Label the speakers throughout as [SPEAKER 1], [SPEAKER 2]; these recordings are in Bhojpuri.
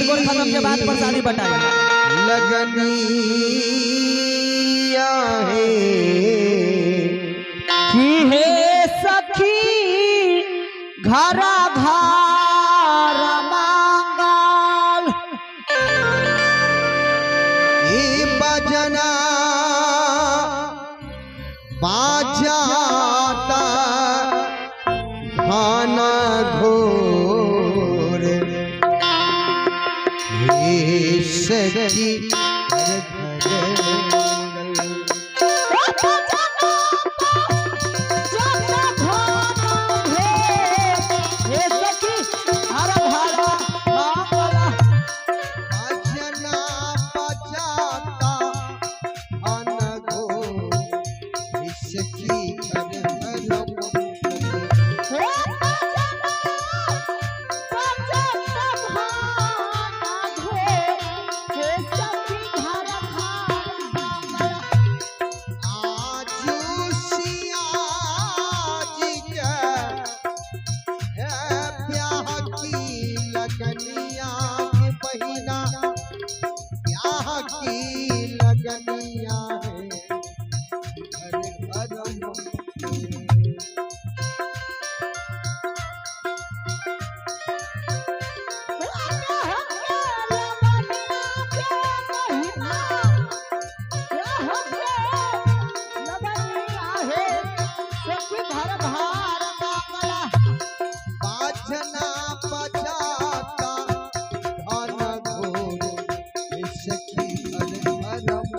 [SPEAKER 1] गोर खत्म के बाद प्रसादी बटाई
[SPEAKER 2] लगनिया है
[SPEAKER 1] कि हे सखी घरा घर मंगल
[SPEAKER 2] ये बजना बाजाता खाना घोर हे सखी लगनिया के पहिना ब्याह की लगनिया है घर घर बाजना बजाता धन घोर सखी घर घर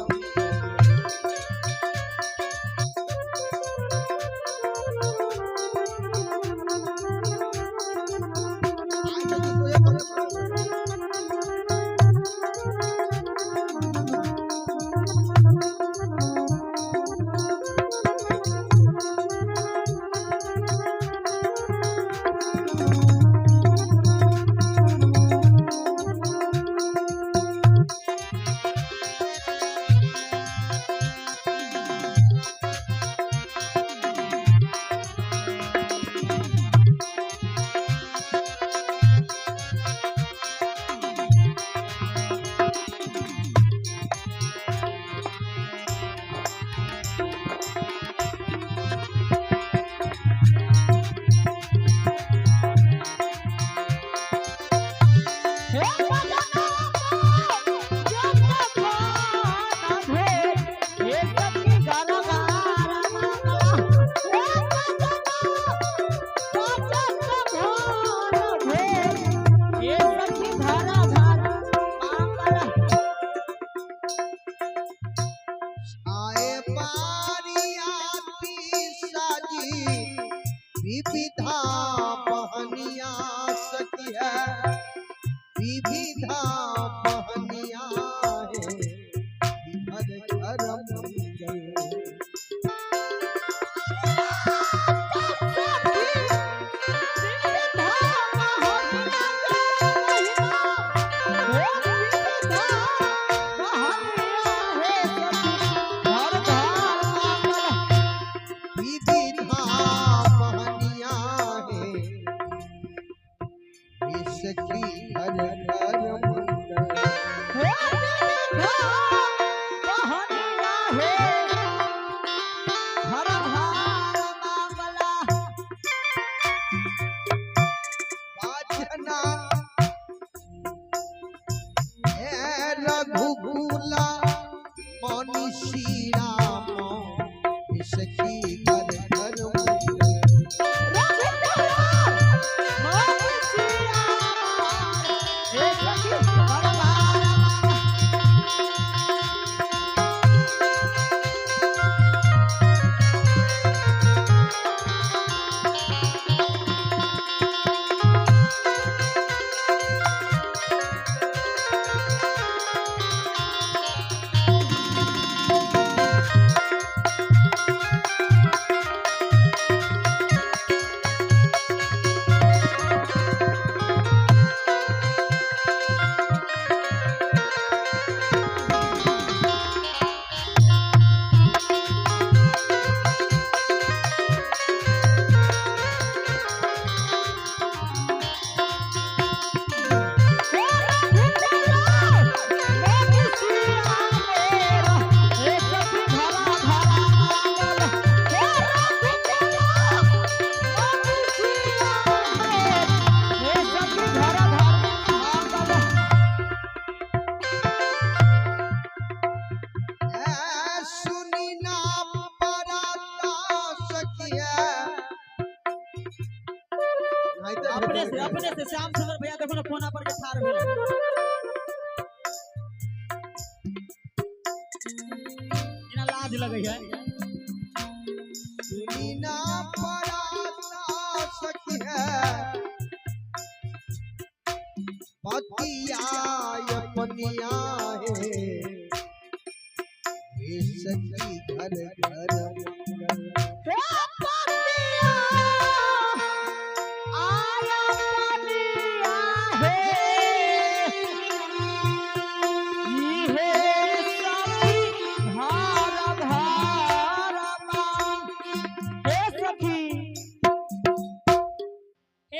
[SPEAKER 2] विविधा पहनिया सखी है विविधा पहनिया है घर घर मंगल सखी घर घर मंगल बाजना रघुकुला मनीषी राम सखी घर घर मंगल सखी है
[SPEAKER 1] अपने से श्याम सुंदर भैया देखो ना कोना पर के ठार भेल इना लाज लगे है
[SPEAKER 2] सुनीना पराता सखी है पतिया अपनिया है ये सखी घर घर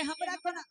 [SPEAKER 1] हमरा को ना